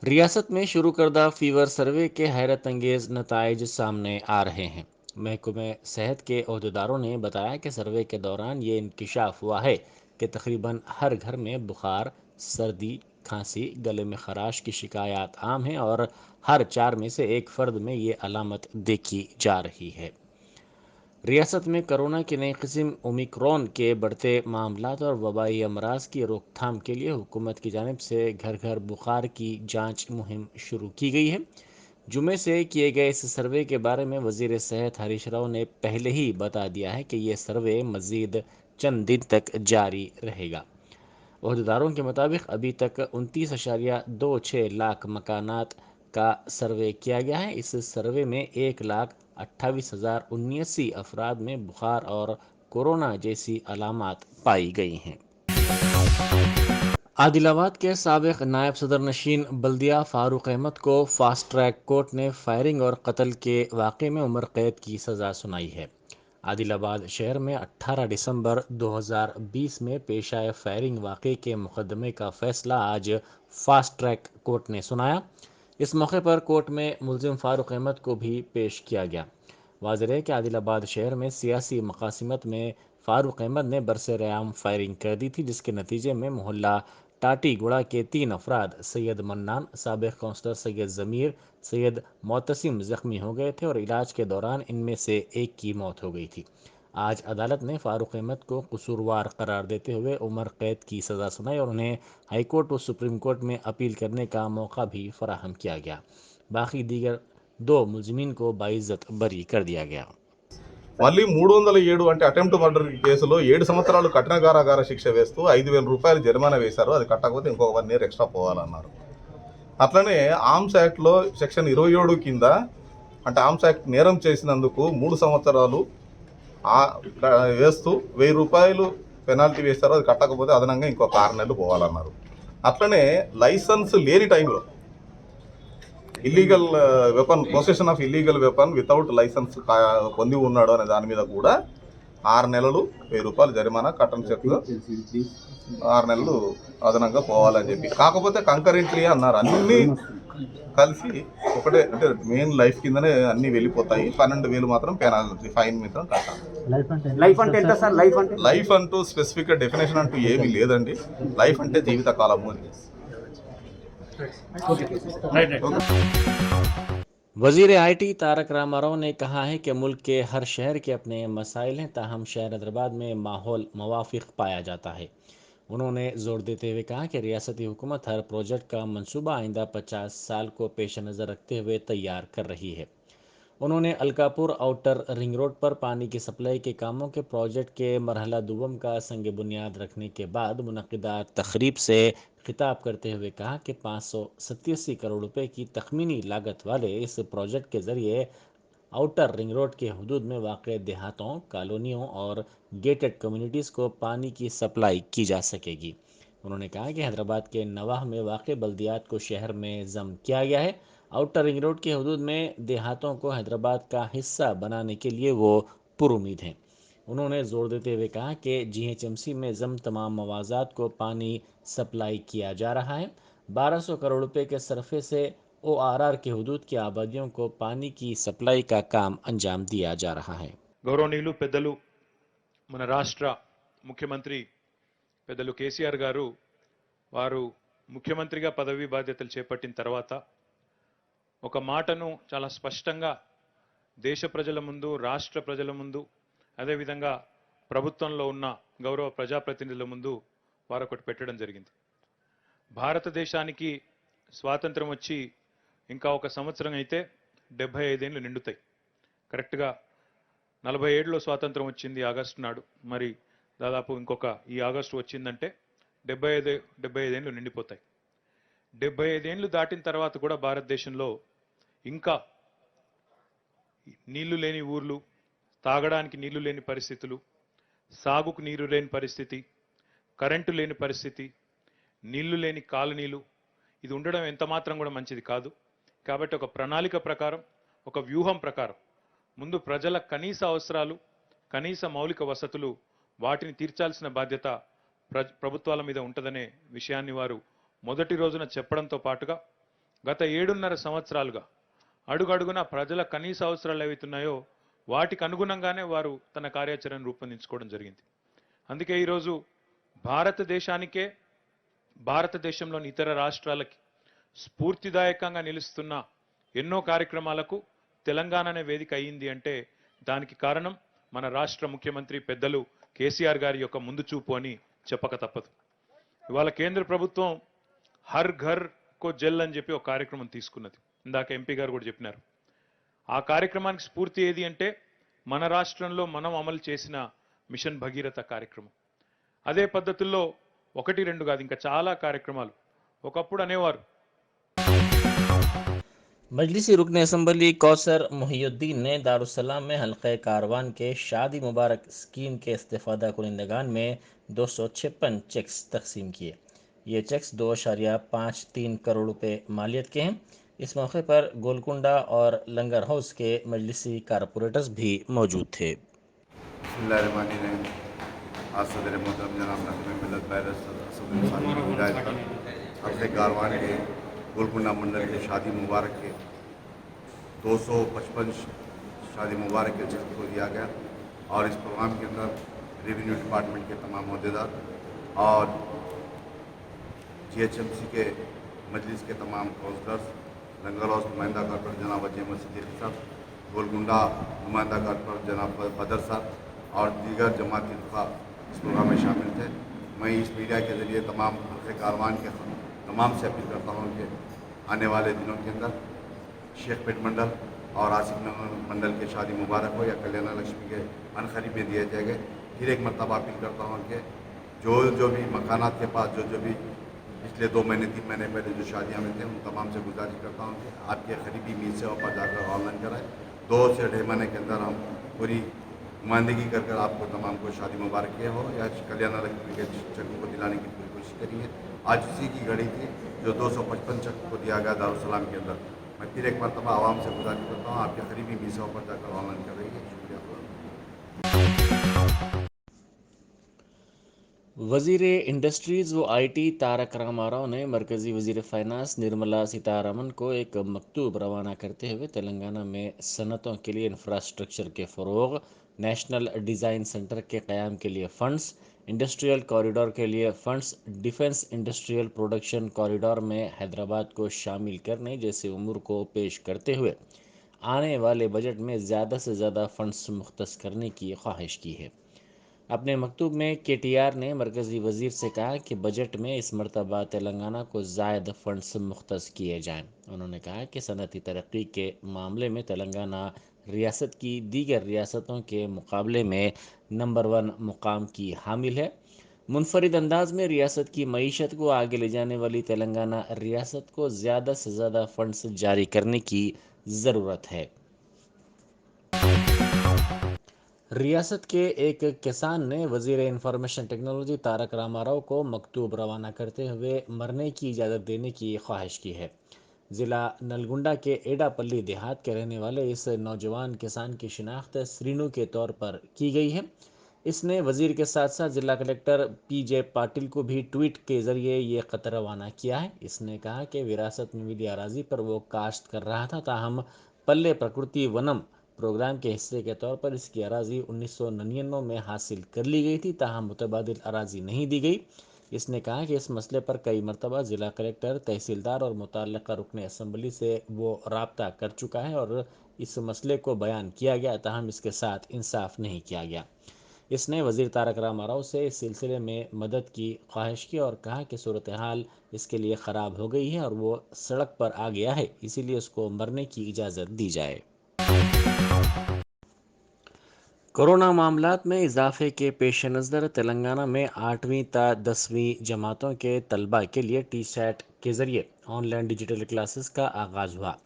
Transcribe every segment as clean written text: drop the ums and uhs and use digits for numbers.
रियासत में शुरू करदा फीवर सर्वे के हैरत अंगेज नतज सामने आ रहे हैं। महकमे सेहत के अहदेदारों ने बताया कि सर्वे के दौरान ये इंकशाफ हुआ है कि तकरीबन हर घर में बुखार, सर्दी, खांसी, गले में खराश की शिकायत आम है और हर 4 में से एक फ़र्द में ये अलामत देखी जा रही है। रियासत में कोरोना की नई किस्म ओमिक्रॉन के बढ़ते मामलात और वबाई अमराज की रोकथाम के लिए हुकूमत की जानिब से घर घर बुखार की जांच मुहिम शुरू की गई है। जुमे से किए गए इस सर्वे के बारे में वजीर सेहत हरीश राव ने पहले ही बता दिया है कि ये सर्वे मजीद चंद दिन तक जारी रहेगा। अहदेदारों के मुताबिक अभी तक 29.26 लाख मकानात का सर्वे किया गया है। इस सर्वे में 1,28,079 अफराद में बुखार और कोरोना जैसी अलामात पाई गई हैं। आदिलाबाद के साबिक नायब सदर नशीन बल्दिया फारूक अहमद को फास्ट ट्रैक कोर्ट ने फायरिंग और कत्ल के वाक़े में उम्र कैद की सज़ा सुनाई है। आदिलाबाद शहर में 18 दिसंबर 2020 में पेश आए फायरिंग वाक़े के मुकदमे का फैसला आज फास्ट ट्रैक कोर्ट ने सुनाया। इस मौके पर कोर्ट में मुलजिम फारूक अहमद को भी पेश किया गया। वाज़ेह है कि आदिलाबाद शहर में सियासी मकासमत में फारूक अहमद ने बरसर-ए-आम फायरिंग कर दी थी, जिसके नतीजे में मोहल्ला टाटी गुड़ा के 3 अफराद सैयद मन्नान, साबिक काउंसलर सैयद ज़मीर, सैयद मोतसिम जख्मी हो गए थे और इलाज के दौरान इनमें से एक की मौत हो गई थी। आज अदालत ने फारूक अहमद को कसूरवार करार देते हुए उम्र कैद की सज़ा सुनाई और उन्हें हाई कोर्ट और सुप्रीम कोर्ट में अपील करने का मौका भी फराहम किया गया। बाकी दीगर 2 मुलजिमीन को बाइज्जत बरी कर दिया गया। మళ్ళీ 307 అంటే అటెంప్ట్ మర్డర్ కేసులో 7 సంవత్సరాలు కఠిన కారాగార శిక్ష వేస్తూ 5,000 రూపాయలు జరిమానా వేశారు. అది కట్టకపోతే ఇంకొక 1 ఇయర్ ఎక్స్ట్రా పోవాలన్నారు. అట్లనే ఆర్మ్స్ యాక్ట్లో సెక్షన్ 27 కింద అంటే ఆర్మ్స్ యాక్ట్ నేరం చేసినందుకు 3 సంవత్సరాలు వేస్తూ 1,000 రూపాయలు పెనాల్టీ వేశారు. అది కట్టకపోతే అదనంగా ఇంకొక 6 నెలలు పోవాలన్నారు. అట్లనే లైసెన్స్ లేని టైంలో illegal weapon possession of illegal weapon without licence పొంది ఉన్నాడు అనే దాని మీద కూడా 6 నెలలు 1,000 రూపాయలు జరిమానా కట్టన్ చెక్గా 6 నెలలు అదనంగా పోవాలని చెప్పి, కాకపోతే కంకరెంట్లీ అన్నారు. అన్నీ కలిసి ఒకటే అంటే మెయిన్ లైఫ్ కిందనే అన్నీ వెళ్ళిపోతాయి. 12,000 మాత్రం పెనాల్టీ ఫైన్ మాత్రం కట్టాలి. లైఫ్ అంటూ స్పెసిఫిక్ డెఫినేషన్ అంటూ ఏమీ లేదండి. లైఫ్ అంటే జీవిత కాలము అని. वजीर IT तारक रामाराव ने कहा है कि मुल्क के हर शहर के अपने मसाइल हैं, ताहम शहर हैदराबाद में माहौल मवाफिक पाया जाता है। उन्होंने जोर देते हुए कहा कि रियासती हुकूमत हर प्रोजेक्ट का मंसूबा आइंदा 50 साल को पेश नज़र रखते हुए तैयार कर रही है। उन्होंने अलकापुर आउटर रिंग रोड पर पानी की सप्लाई के कामों के प्रोजेक्ट के मरहला दुवम का संग बुनियाद रखने के बाद मुनक़िदा तकरीब से खिताब करते हुए कहा कि 587 करोड़ रुपए की तखमीनी लागत वाले इस प्रोजेक्ट के ज़रिए आउटर रिंग रोड के हदूद में वाक़ देहातों, कॉलोनियों और गेटेड कम्युनिटीज़ को पानी की सप्लाई की जा सकेगी। उन्होंने कहा कि हैदराबाद के नवाह में वाक़ बल्दियात को शहर में ज़म किया गया है। आउटर रिंग रोड के हदूद में देहातों को हैदराबाद का हिस्सा बनाने के लिए वो पुरुमीद हैं। उन्होंने ज़ोर देते हुए कहा कि GHMC में ज़म तमाम मवाज़ात को पानी सप्लाई किया जा रहा है। 1200 करोड़ रुपए के सरफे से ORR के हदूद की आबादियों को पानी की सप्लाई का काम अंजाम दिया जा रहा है। గౌరవనీయులు పెద్దలు మన రాష్ట్ర ముఖ్యమంత్రి పెద్దలు కేసీఆర్ గారు వారు ముఖ్యమంత్రిగా పదవి బాధ్యతలు చేపట్టిన తర్వాత ఒక మాటను చాలా స్పష్టంగా దేశ ప్రజల ముందు, రాష్ట్ర ప్రజల ముందు, అదేవిధంగా ప్రభుత్వంలో ఉన్న గౌరవ ప్రజాప్రతినిధుల ముందు వారు ఒకటి పెట్టడం జరిగింది. భారతదేశానికి స్వాతంత్రం వచ్చి ఇంకా ఒక సంవత్సరం అయితే 75 ఏళ్ళు నిండుతాయి. కరెక్ట్గా 47లో స్వాతంత్రం వచ్చింది ఆగస్టు నాడు. మరి దాదాపు ఇంకొక ఈ ఆగస్టు వచ్చిందంటే 75 ఏళ్ళు నిండిపోతాయి. 75 ఏళ్ళు దాటిన తర్వాత కూడా భారతదేశంలో ఇంకా నీళ్లు లేని ఊర్లు, తాగడానికి నీళ్లు లేని పరిస్థితులు, సాగుకు నీరు లేని పరిస్థితి, కరెంటు లేని పరిస్థితి, నీళ్లు లేని కాలనీలు, ఇది ఉండడం ఎంత మాత్రం కూడా మంచిది కాదు. కాబట్టి ఒక ప్రణాళిక ప్రకారం, ఒక వ్యూహం ప్రకారం ముందు ప్రజల కనీస అవసరాలు, కనీస మౌలిక వసతులు వాటిని తీర్చాల్సిన బాధ్యత ప్రభుత్వాల మీద ఉంటుందనే విషయాన్ని వారు మొదటి రోజున చెప్పడంతో పాటుగా గత 7.5 సంవత్సరాలుగా అడుగడుగున ప్రజల కనీస అవసరాలు ఏవైతున్నాయో వాటికి అనుగుణంగానే వారు తన కార్యాచరణ రూపొందించుకోవడం జరిగింది. అందుకే ఈరోజు భారతదేశానికే భారతదేశంలోని ఇతర రాష్ట్రాలకి స్ఫూర్తిదాయకంగా నిలుస్తున్న ఎన్నో కార్యక్రమాలకు తెలంగాణ అనే వేదిక అయ్యింది అంటే దానికి కారణం మన రాష్ట్ర ముఖ్యమంత్రి పెద్దలు కేసీఆర్ గారి యొక్క ముందు చూపు అని చెప్పక తప్పదు. ఇవాళ కేంద్ర ప్రభుత్వం హర్ ఘర్ కో జల్ అని చెప్పి ఒక కార్యక్రమం తీసుకున్నది. ఇందాక ఎంపీ గారు కూడా చెప్పినారు. ఆ కార్యక్రమానికి స్ఫూర్తి ఏది అంటే మన రాష్ట్రంలో మనం అమలు చేసిన మిషన్ భగీరథ కార్యక్రమం. అదే పద్ధతుల్లో 1-2 కాదు ఇంకా చాలా కార్యక్రమాలు. ఒకప్పుడు అనేవారు मजलिसी रुकन असम्बली कौसर मुहियुद्दीन ने दारुस्सलाम में हल्क़े कारवान के शादी मुबारक स्कीम के इस्तेफ़ादा कुनिंदगान में 256 चेक्स तकसीम किए। ये चेक्स 2.53 करोड़ रुपए मालियत के हैं। इस मौके पर गोलकुंडा और लंगर हाउस के मजलिसी कारपोरेटर्स भी मौजूद थे। बिस्मिल्लाहिर्रहमानिर्रहीम। आज सदर मोहतरम जनाब नाज़िम मिल्लत बैरस असदुल इंसानी की हिदायत पर हल्क़े कारवान के गोलकुंडा मंडल के शादी मुबारक के 255 शादी मुबारक के चेक को दिया गया और इस प्रोग्राम के अंदर रेवेन्यू डिपार्टमेंट के तमाम अहदेदार और GHMC के मजलिस के तमाम काउंसलर्स, लंगर हाउस नुमाइंदा कारपोरेटर जनाब अजय सिद्दीकी साहब, गोलकुंडा नुमाइंदा कारपोरेटर जनाब बदर साहब और दीगर जमाती रुखा इस प्रोग्राम में शामिल थे। मैं इस मीडिया के ज़रिए तमाम हल्क़े कारवान के तमाम से अपील करता हूँ कि आने वाले दिनों के अंदर शेखपेट मंडल और आसिफ नगर मंडल के शादी मुबारक हो या कल्याण लक्ष्मी के अनखरी में दिए जाएंगे। फिर एक मरतबा अपील करता हूँ कि जो भी मकानात के पास जो भी पिछले 2 महीने 3 महीने पहले जो शादियाँ में थे उन तमाम से गुजारिश करता हूँ कि आपके करीबी मीर सेवा पर जाकर ऑनलाइन कराएँ। 2 से 2.5 महीने के अंदर हम पूरी नुमाइंदगी कर आपको तमाम को शादी मुबारक किया हो या कल्याण लक्ष्मी के चक्कों को दिलाने की पूरी कोशिश करेंगे। आज उसी की घड़ी थी जो 255 चक को दिया गया दारुस्सलाम के अंदर। मैं फिर एक मरतबा आवाम से गुजारिश करता हूँ आपके करीबी मीर सेवा पर जाकर ऑनलाइन करेंगे। शुक्रिया। वज़ीर इंडस्ट्रीज़ व IT तारक रामाराव ने मरकज़ी वज़ीर फ़ाइनेंस निर्मला सीतारमण को एक मकतूब रवाना करते हुए तेलंगाना में सनतों के लिए इंफ्रास्ट्रक्चर के फ़रोग़, नेशनल डिज़ाइन सेंटर के क़याम के लिए फ़ंड्स, इंडस्ट्रियल कॉरिडोर के लिए funds, defence industrial production corridor में हैदराबाद को शामिल करने जैसे उमूर को पेश करते हुए आने वाले बजट में ज़्यादा से ज़्यादा फ़ंड्स मुख्तस करने की ख्वाहिश की है। अपने मकतूब में KTR ने मरकज़ी वज़ीर से कहा कि बजट में इस मरतबा तेलंगाना को ज़ायद फ़ंड्स मुख्तस किए जाएँ। उन्होंने कहा कि सनअती तरक्की के मामले में तेलंगाना रियासत की दीगर रियासतों के मुकाबले में नंबर 1 मुकाम की हामिल है। मुनफरिद अंदाज में रियासत की मईशत को आगे ले जाने वाली तेलंगाना रियासत को ज़्यादा से ज़्यादा फ़ंड्स जारी करने की ज़रूरत है। रियासत के एक किसान ने वज़ीर इंफॉर्मेशन टेक्नोलॉजी तारक रामाराव को मकतूब रवाना करते हुए मरने की इजाज़त देने की ख्वाहिश की है। ज़िला नलगुंडा के एडापल्ली देहात के रहने वाले इस नौजवान किसान की शिनाख्त श्रीनू के तौर पर की गई है। इसने वज़ीर के साथ साथ ज़िला कलेक्टर PJ पाटिल को भी ट्वीट के ज़रिए ये ख़त रवाना किया है। इसने कहा कि विरासत में मिली अराज़ी पर वो काश्त कर रहा था, ताहम पल्ले प्रकृति वनम प्रोग्राम के हिस्से के तौर पर इसकी अराज़ी 1999 में हासिल कर ली गई थी, ताहम मुतबादिल अराज़ी नहीं दी गई। इसने कहा कि इस मसले पर कई मरतबा ज़िला कलेक्टर, तहसीलदार और मुतल्लिक़ा रुकन असम्बली से वो राब्ता कर चुका है और इस मसले को बयान किया गया, ताहम इसके साथ इंसाफ नहीं किया गया। इसने वज़ीर तारक रामाराव से इस सिलसिले में मदद की ख्वाहिश की और कहा कि सूरत हाल इसके लिए ख़राब हो गई है और वो सड़क पर आ गया है, इसीलिए उसको मरने की इजाज़त दी जाए। कोरोना मामलात में इजाफे के पेश नज़र तेलंगाना में 8वीं ता 10वीं जमातों के तलबा के लिए TSAT के ज़रिए ऑनलाइन डिजिटल क्लासेस का आगाज़ हुआ।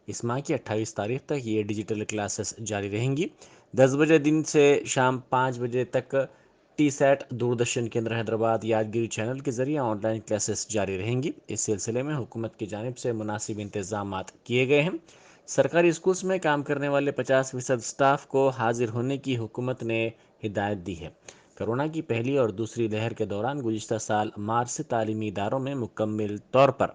इस माह की 28 तारीख तक ये डिजिटल क्लासेस जारी रहेंगी। 10 बजे दिन से शाम 5 बजे तक TSAT दूरदर्शन केंद्र हैदराबाद यादगिरी चैनल के ज़रिए ऑनलाइन क्लासेस जारी रहेंगी। इस सिलसिले में हुकूमत की जानिब से मुनासिब इंतज़ामात किए गए हैं। सरकारी स्कूल्स में काम करने वाले 50% स्टाफ को हाजिर होने की हुकूमत ने हिदायत दी है। कोरोना की पहली और दूसरी लहर के दौरान गुज़िश्ता साल मार्च से तालीमी इदारों में मुकम्मल तौर पर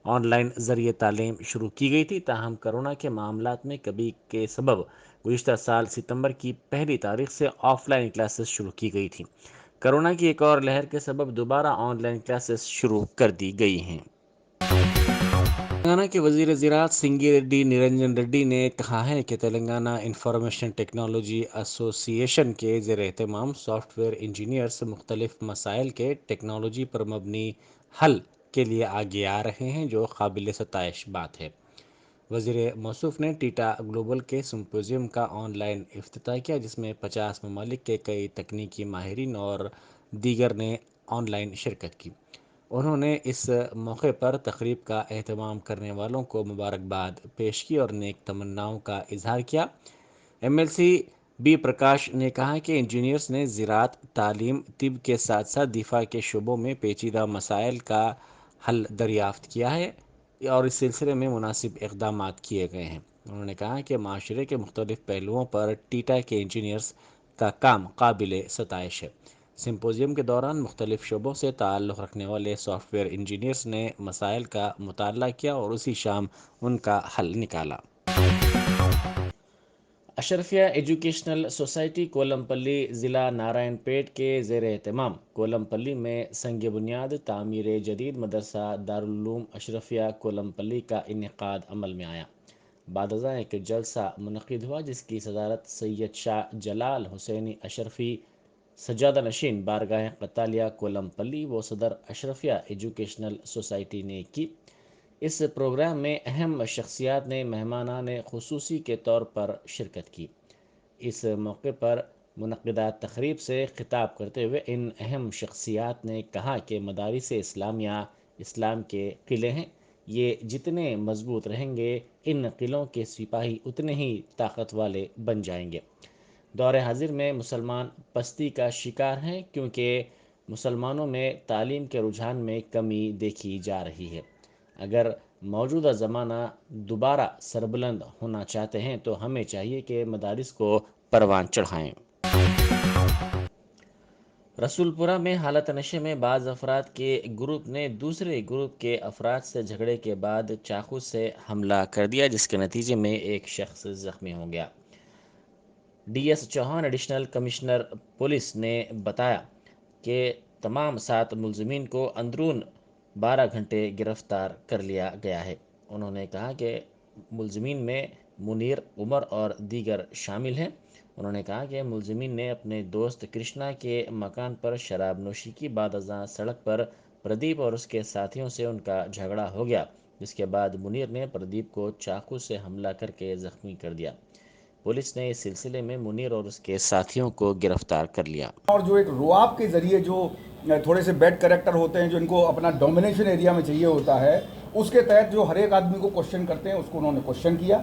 ऑनलाइन ज़रिए तालीम शुरू की गई थी। ताहम कोरोना के मामलात में कमी के सबब गुज़िश्ता साल सितंबर की पहली तारीख से ऑफलाइन क्लासेस शुरू की गई थी। कोरोना की एक और लहर के सबब दोबारा ऑनलाइन क्लासेस शुरू कर दी गई हैं। तेलंगाना के वज़ीर ज़राअत सिंगी रेड्डी निरंजन रेड्डी ने कहा है कि तेलंगाना इंफॉर्मेशन टेक्नोलॉजी एसोसिएशन के ज़ेर एहतमाम सॉफ्टवेयर इंजीनियर्स मुख्तलिफ मसाइल के टेक्नोलॉजी पर मबनी हल के लिए आगे आ रहे हैं, जो काबिल सताइश बात है। वज़ीर मौसूफ ने टीटा ग्लोबल के सिम्पोजियम का ऑनलाइन इफ्तिताह किया, जिसमें 50 ममालिक के कई तकनीकी माहिरीन और दीगर ने ऑनलाइन शिरकत की। उन्होंने इस मौके पर तकरीब का एहतमाम करने वालों को मुबारकबाद पेश की और नेक तमन्नाओं का इजहार किया। MLC बी प्रकाश ने कहा कि इंजीनियर्स ने ज़राअत, तालीम, तिब के साथ साथ दिफा के शोबों में पेचीदा मसाइल का हल दरियाफ्त किया है और इस सिलसिले में मुनासिब इक़दाम किए गए हैं। उन्होंने कहा कि माशरे के मुख्तलिफ पहलुओं पर टीटा के इंजीनियर्स का काम काबिल सताइश है। सिम्पोजियम के दौरान मुख्तलिफ शोबों से ताल्लुक़ रखने वाले सॉफ्टवेयर इंजीनियर्स ने मसाइल का मुताला किया और उसी शाम उनका हल निकाला। अशरफिया एजुकेशनल सोसाइटी कोलमपल्ली ज़िला नारायणपेट के ज़ेर एहतमाम कोलमपल्ली में संग बुनियाद तामीर जदीद मदरसा दारुल उलूम अशरफिया कोलमपल्ली का इनेकाद अमल में आया। बादज़ा एक जलसा मुनक़िद हुआ, जिसकी सदारत सैयद शाह जलाल हुसैनी अशरफी सज्जादा नशीन बारगाह कतालिया कोलमपल्ली व सदर अशरफिया एजुकेशनल सोसाइटी ने की। इस प्रोग्राम में अहम शख्सियात ने मेहमानाने खुसूसी के तौर पर शिरकत की। इस मौके पर मुनक़िदा तक़रीब से खिताब करते हुए इन अहम शख्सियात ने कहा कि मदारिस इस्लामिया इस्लाम के किले हैं। ये जितने मजबूत रहेंगे, इन किलों के सिपाही उतने ही ताकत वाले बन जाएंगे। दौर हाजिर में मुसलमान पस्ती का शिकार हैं, क्योंकि मुसलमानों में तालीम के रुझान में कमी देखी जा रही है। अगर मौजूदा ज़माना दोबारा सरबुलंद होना चाहते हैं तो हमें चाहिए कि मदारिस को परवान चढ़ाएं। रसूलपुरा में हालत नशे में बाज़ अफराद के ग्रुप ने दूसरे ग्रुप के अफराद से झगड़े के बाद चाकू से हमला कर दिया, जिसके नतीजे में एक शख्स ज़ख्मी हो गया। DS Chauhan additional commissioner police ने बताया कि तमाम 7 मुलजमीन को अंदरून 12 घंटे गिरफ्तार कर लिया गया है। उन्होंने कहा कि मुलजमीन में मुनीर, उमर और दीगर शामिल हैं। उन्होंने कहा कि मुलजमीन ने अपने दोस्त कृष्णा के मकान पर शराब नोशी की। बाद अज़ां सड़क पर प्रदीप और उसके साथियों से उनका झगड़ा हो गया, जिसके बाद मुनीर ने प्रदीप को चाकू से हमला करके ज़ख्मी कर दिया। पुलिस ने इस सिलसिले में मुनीर और उसके साथियों को गिरफ्तार कर लिया। और जो एक रुआब के ज़रिए जो थोड़े से बैड कैरेक्टर होते हैं, जो इनको अपना डोमिनेशन एरिया में चाहिए होता है, उसके तहत जो हर एक आदमी को क्वेश्चन करते हैं, उसको उन्होंने क्वेश्चन किया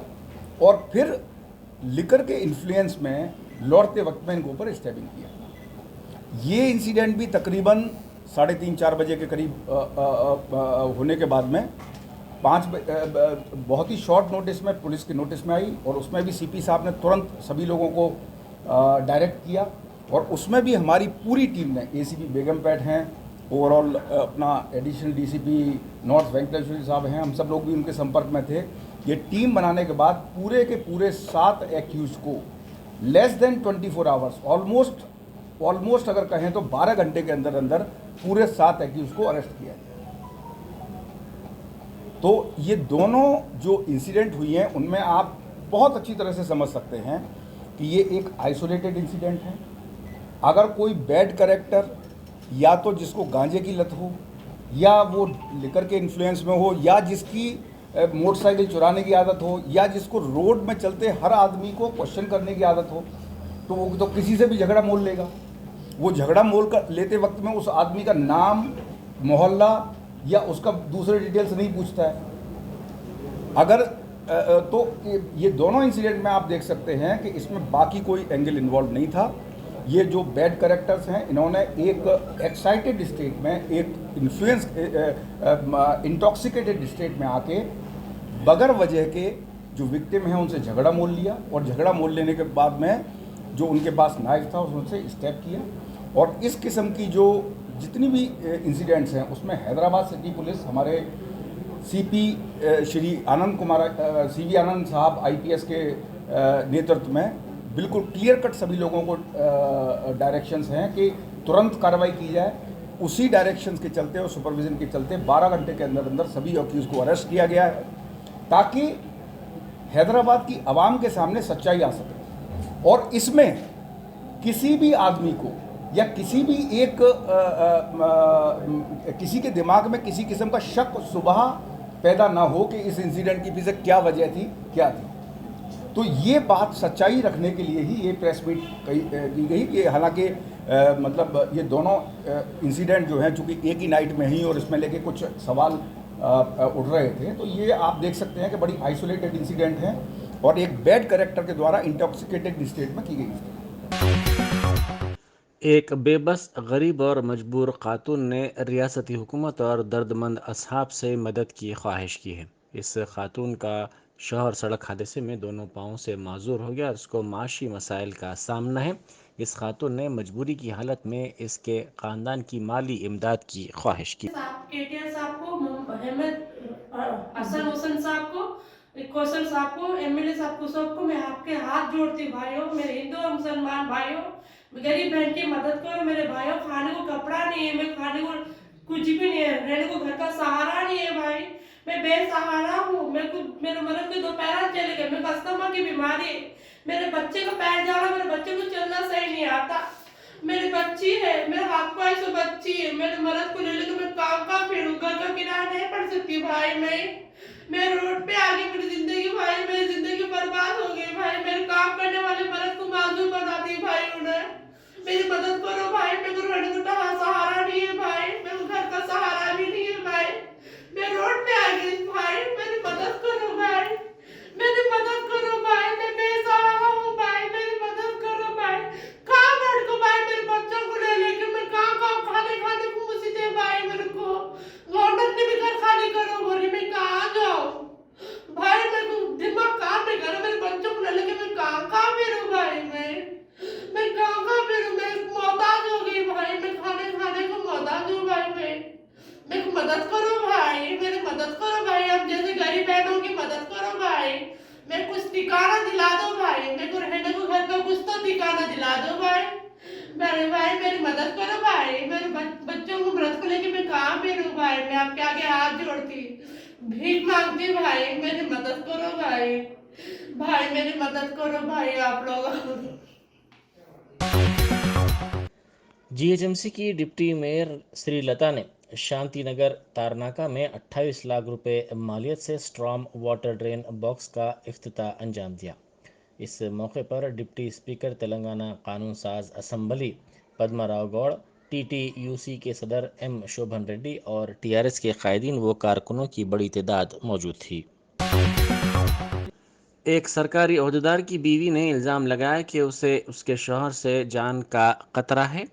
और फिर लिकर के इन्फ्लुएंस में लौटते वक्त में इनके ऊपर स्टैबिंग किया। ये इंसिडेंट भी तकरीबन 3:30-4 बजे के करीब होने के बाद में 5 बहुत ही शॉर्ट नोटिस में पुलिस के नोटिस में आई और उसमें भी CP साहब ने तुरंत सभी लोगों को डायरेक्ट किया और उसमें भी हमारी पूरी टीम ने, ACP बेगमपेट हैं, ओवरऑल अपना एडिशनल DCP नॉर्थ वेंकटेश्वरी साहब हैं, हम सब लोग भी उनके संपर्क में थे। ये टीम बनाने के बाद पूरे के पूरे 7 एक्यूज को लेस देन 24 आवर्स ऑलमोस्ट अगर कहें तो 12 घंटे के अंदर अंदर पूरे 7 एक्यूज को अरेस्ट किया। तो ये दोनों जो इंसिडेंट हुई हैं उनमें आप बहुत अच्छी तरह से समझ सकते हैं कि ये एक आइसोलेटेड इंसिडेंट है। अगर कोई बैड कैरेक्टर या तो जिसको गांजे की लत हो या वो लिकर के इन्फ्लुएंस में हो या जिसकी मोटरसाइकिल चुराने की आदत हो या जिसको रोड में चलते हर आदमी को क्वेश्चन करने की आदत हो, तो वो तो किसी से भी झगड़ा मोल लेगा। वो झगड़ा मोल कर लेते वक्त में उस आदमी का नाम, मोहल्ला या उसका दूसरे डिटेल्स नहीं पूछता है। अगर तो ये दोनों इंसिडेंट में आप देख सकते हैं कि इसमें बाकी कोई एंगल इन्वॉल्व नहीं था। ये जो बैड कैरेक्टर्स हैं, इन्होंने एक एक्साइटेड स्टेट में, एक इन्फ्लुएंस इंटॉक्सिकेटेड स्टेट में आके बगैर वजह के जो विक्टिम हैं उनसे झगड़ा मोल लिया और झगड़ा मोल लेने के बाद में जो उनके पास नाइफ था उससे स्टैब किया और इस किस्म की जो जितनी भी इंसिडेंट्स हैं उसमें हैदराबाद सिटी पुलिस हमारे सीपी श्री आनंद कुमार सीवी आनंद साहब आईपीएस के नेतृत्व में बिल्कुल क्लियर कट सभी लोगों को डायरेक्शंस हैं कि तुरंत कार्रवाई की जाए। उसी डायरेक्शंस के चलते और सुपरविजन के चलते 12 घंटे के अंदर अंदर सभी अक्यूज को अरेस्ट किया गया है ताकि हैदराबाद की आवाम के सामने सच्चाई आ सके। और इसमें किसी भी आदमी को या किसी भी एक किसी के दिमाग में किसी किस्म का शक सुबह पैदा ना हो कि इस इंसिडेंट की पीछे क्या वजह थी, क्या थी। तो ये बात सच्चाई रखने के लिए ही ये प्रेस मीट की गई कि हालांकि मतलब ये दोनों इंसिडेंट जो हैं चूँकि एक ही नाइट में ही और इसमें लेके कुछ सवाल उठ रहे थे, तो ये आप देख सकते हैं कि बड़ी आइसोलेटेड इंसिडेंट हैं और एक बैड कैरेक्टर के द्वारा इंटॉक्सिकेटेड स्टेट में की गई थी। एक बेबस गरीब और मजबूर खातून ने रियासती हुकूमत और दर्दमंद असहाब से मदद की ख्वाहिश की है। इस खातून का शौहर सड़क हादसे में दोनों पाँव से माजूर हो गया और उसको माशी मसाइल का सामना है। इस खातून ने मजबूरी की हालत में इसके ख़ानदान की माली इमदाद की ख्वाहिश की। केटीआर साहब को, अहमद हसन हुसैन साहब को, कौशल साहब को, एमएलए साहब को, सबको मैं आपके हाथ जोड़ती भाइयों, मेरे हिंदू और मुसलमान भाइयों, गरीब बहन की मदद करो मेरे भाइयों। खाने को कपड़ा नहीं है, मैं खाने को कुछ भी नहीं है, रहने को घर का सहारा नहीं है भाई, मैं बेसहारा हूँ। मेरे मर्द के 2 पैर चले गए, मेरे अस्थमा की बीमारी है, मेरे बच्चे का पैर जा रहा, मेरे बच्चे को चलना सही नहीं आता, मेरी बच्ची है, मेरे हाथ पाई से बच्ची है, मेरे मर्द को ले लेकर मैं कहाँ फिरूं, घर का किराया नहीं पड़ सकती भाई। मैं रोड पे आ गई, मेरी जिंदगी भाई, मेरी जिंदगी बर्बाद हो गई भाई। मेरे काम करने वाले मर्द को माजूर बना दी भाई उन्हें। मेरी मदद करो भाई, मेरे को रहने को सहारा नहीं है भाई, मेरे को घर का सहारा भी नहीं है भाई, मैं रोड पे आ गई भाई, मेरी मदद करो भाई, मेरी मदद करो भाई, मैं बेसहारा हूँ भाई, मेरी मदद करो भाई। कहाँ बैठ को भाई, मेरे बच्चों को ले लेके मैं कहाँ खाने को मुसीबत है भाई, मेरे को गवर्नमेंट ने भी घर खाली करो बोली, मैं कहाँ जाऊँ भाई, मेरे को दिमाग काम नहीं कर रहा, मेरे बच्चों को ले लेके मैं कहाँ फिरूँ भाई, मैं कहाँ फिरूँ, मैं मोहताज हो गई भाई, मैं खाने को मोहताज हूँ भाई। मेरे को मदद करो भाई, मेरी मदद करो भाई, हम जैसे गरीब बहनों की मदद करो भाई, मैं कुछ ठिकाना दिला दो भाई, मेरे को रहने को घर का कुछ तो ठिकाना दिला दो भाई, मेरे भाई मेरी मदद करो भाई। मेरे बच्चों को व्रत को लेके मैं कहाँ फिरूं भाई, मैं आपके आगे हाथ जोड़ती भीख मांगती भाई, मेरी मदद करो भाई, भाई मेरी मदद करो भाई आप लोग। जीएचएमसी की डिप्टी मेयर श्रीलता ने शांति नगर तारनाका में 28 लाख रुपए मालियत से स्ट्रॉम वाटर ड्रेन बॉक्स का इफ्तिताह अंजाम दिया। इस मौके पर डिप्टी स्पीकर तेलंगाना कानून साज असम्बली पद्मा राव गौड़, टीटीयूसी के सदर एम शोभन रेड्डी और टीआरएस के कायदीन व कारकुनों की बड़ी तादाद मौजूद थी। एक सरकारी ओहदेदार की बीवी ने इल्ज़ाम लगाया कि उसे उसके शौहर से जान का खतरा है,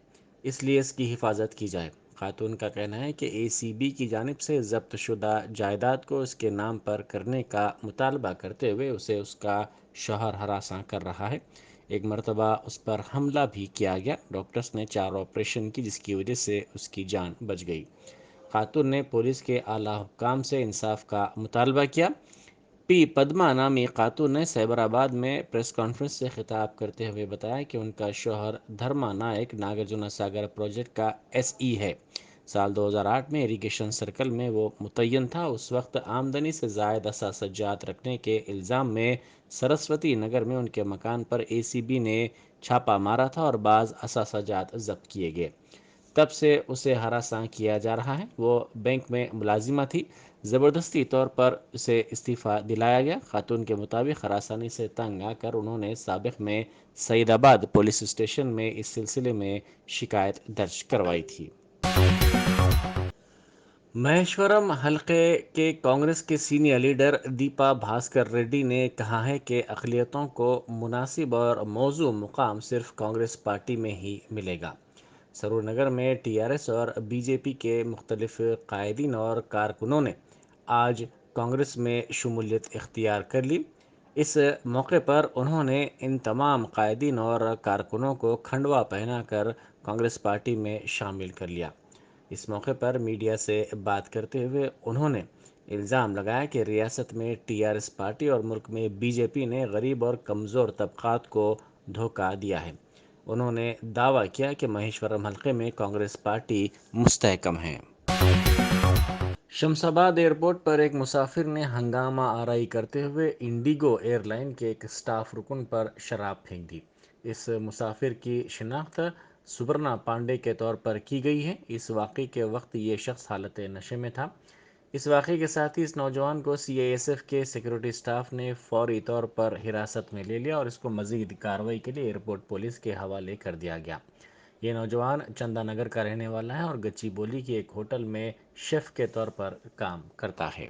इसलिए इसकी हिफाजत की जाए। खातून का कहना है कि एसीबी की जानिब से जब्त शुदा जायदाद को उसके नाम पर करने का मुतालबा करते हुए उसे उसका शौहर हरासा कर रहा है। एक मरतबा उस पर हमला भी किया गया। डॉक्टर्स ने 4 ऑपरेशन की, जिसकी वजह से उसकी जान बच गई। खातून ने पुलिस के आला हुक्काम से इंसाफ का मुतालबा किया। पी पद्मा नामी खातून ने सैबराबाद में प्रेस कॉन्फ्रेंस से खिताब करते हुए बताया कि उनका शौहर धर्मा नायक नागार्जुन सागर प्रोजेक्ट का एसई है। साल 2008 में इरिगेशन सर्कल में वो मुतय्यन था। उस वक्त आमदनी से ज़ायद असासजात रखने के इल्ज़ाम में सरस्वती नगर में उनके मकान पर एसीबी ने छापा मारा था और बाज़ असासजात जब्त किए गए। तब से उसे हरासा किया जा रहा है। वो बैंक में मुलाजिमा थी। ज़बरदस्ती तौर पर उसे इस्तीफ़ा दिलाया गया। खातून के मुताबिक हरासानी से तंग आकर उन्होंने साबिक़ में सईदाबाद पुलिस स्टेशन में इस सिलसिले में शिकायत दर्ज करवाई थी। महेश्वरम हलके के कांग्रेस के सीनियर लीडर दीपा भास्कर रेड्डी ने कहा है कि अक़लियतों को मुनासिब और मौजू मुकाम सिर्फ कांग्रेस पार्टी में ही मिलेगा। सरूर नगर में टीआरएस और बीजेपी के मुख्तलिफ कायदीन और कारकुनों ने आज कांग्रेस में शमूलियत इख्तियार कर ली। इस मौके पर उन्होंने इन तमाम कायदीन और कारकुनों को खंडवा पहनाकर कांग्रेस पार्टी में शामिल कर लिया। इस मौके पर मीडिया से बात करते हुए उन्होंने इल्ज़ाम लगाया कि रियासत में टीआरएस पार्टी और मुल्क में बीजेपी ने गरीब और कमज़ोर तबकात को धोखा दिया है। उन्होंने दावा किया कि महेश्वरम हलके में कांग्रेस पार्टी मुस्तहकम है। शमशाबाद एयरपोर्ट पर एक मुसाफिर ने हंगामा आराई करते हुए इंडिगो एयरलाइन के एक स्टाफ रुकन पर शराब फेंक दी। इस मुसाफिर की शिनाख्त सुबर्णा पांडे के तौर पर की गई है। इस वाक़े के वक्त ये शख्स हालत नशे में था। इस वाक़े के साथ ही इस नौजवान को सीआईएसएफ के सिक्योरिटी स्टाफ ने फौरी तौर पर हिरासत में ले लिया और इसको मज़ीद कार्रवाई के लिए एयरपोर्ट पुलिस के हवाले कर दिया गया। ये नौजवान चंदानगर का रहने वाला है और गच्चीबोली की एक होटल में शेफ के तौर पर काम करता है।